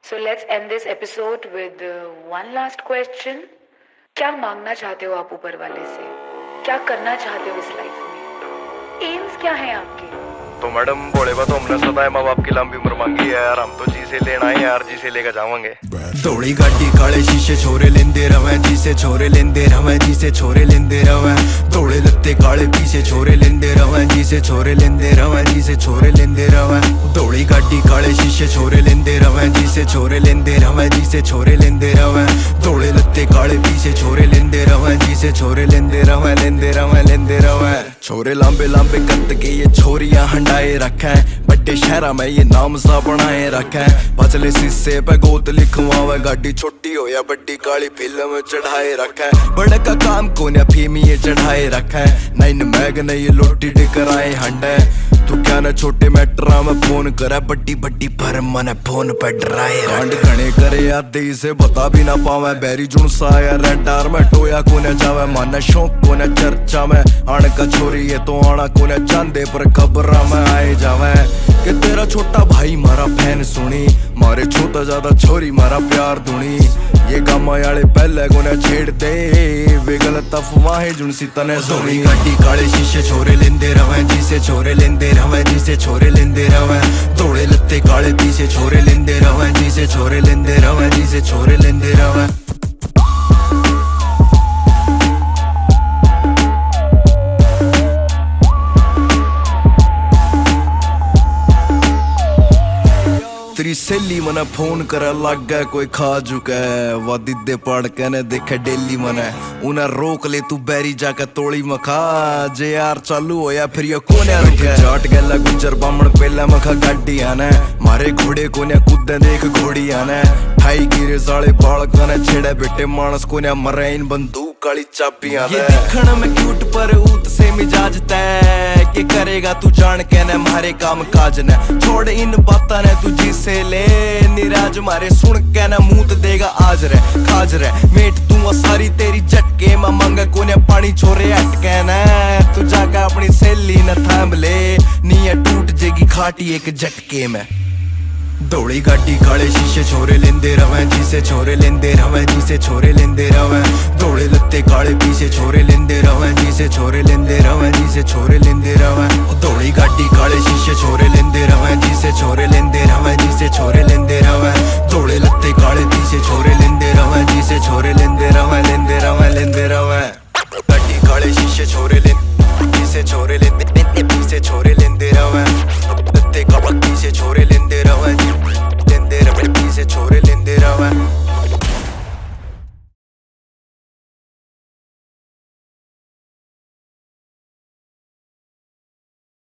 So let's end this episode with one last question. क्या मांगना चाहते हो आप ऊपर वाले से? क्या करना चाहते हो इस लाइफ में? एम्स क्या है आपके? तो मैडम बोले बा तो हमने सदा माँ बाप की लंबी उम्र मांगी है यार। हम तो जी से लेना है यार, जी से लेकर जावांगे। दौड़ी गाड़ी काले शीशे छोरे लेंदे रवे, जी से छोरे लेंदे रवे, जी से छोरे लेंदे रवे। दौड़े लत्ते काले पीछे छोरे लेंदे रवे, जी से छोरे लेंदे रवे, जी से छोरे लेंदे रवे। दौड़ी गाड़ी काले शीशे छोरे लेंदे रवे, जी से छोरे लेंदे रवे, जी से छोरे लेंदे रवे। दौड़े लत्ते काले पीछे छोरे लेंदे रवे, जी से छोरे लेंदे रवे, लेंदे रवे, लेंदे रवे। छोरे लांबे लांबे कद के ये छोरियां हंडाए रखे, बड़े शहरा में ये नाम सा बनाए रखे। पचले शीशे पे गोद लिखवावे, गाड़ी छोटी हो या बड़ी काली फिल्म चढ़ाए रखे। बड़े का काम को न फीमी चढ़ाए रखे, नैन मैग ने ये लोटी डिकराए हंडे। तू क्या न छोटे मैटरा में फोन करे, बड्डी बड्डी पर मन फोन पे डराए रंड घने करे आधे इसे बता भी ना पावे। बैरी जुन सा या रेडार में टोया को न जावे, मन शौक को न चर्चा में आण का छोरी ये तो आना को न चांदे पर खबरा में आए जावे। कि तेरा छोटा भाई मारा फैन सुनी, मारे छोटा ज्यादा छोरी मारा प्यार दूनी। ये गामा वाले पहले को न छेड़ दे, वे गलत अफवाहें जुन सी तने सुनी। गाड़ी काले शीशे छोरे लेंदे रवे, जी से छोरे लेंदे रवे, जी से छोरे लेंदे रवे। दौड़े लत्ते काले पीछे छोरे लेंदे रवे, जी से छोरे लेंदे रवे, जी से छोरे लेंदे रवे। तेरी सहेली मने फोन करे लग गए, कोई खा चुका है वादी दे पड़ के ने देखे डेली मने। उन्हें रोक ले तू बैरी जाके तोड़ी मखा, जे यार चालू हो या फिर ये कोने रुके। जाट गला गुजर बामण पहला मखा गाड़ी आने, मारे घोड़े कोने कूदे देख घोड़ी आने। ठाई गिरे साले बाल कने छेड़े बेटे मानस कोने मरे इन बंदूक काली चाबियां। ये दिखण में क्यूट पर ऊत से मिजाज तय, के करेगा तू जान के ने मारे काम काज ने। छोड़ इन बातां ने तू जी से ले, निराज मारे सुन के ना मूत देगा आज रे खाज रे। मेट तू सारी तेरी झटके में मंग कोने पानी छोरे अटके ने। तू जाके अपनी सहेली न थाम ले, नीया टूट जेगी खाटी एक झटके में। दौड़ी गाड़ी काले शीशे छोरे लेंदे रवे, जी से छोरे लेंदे रवे, जी से छोरे लेंदे रवे। दौड़े लत्ते काले पीछे छोरे लेंदे रवे, जी से छोरे लेंदे रवे, जी से छोरे लेंदे रवे। दौड़ी गाड़ी काले शीशे छोरे लेंदे रवे, जी से छोरे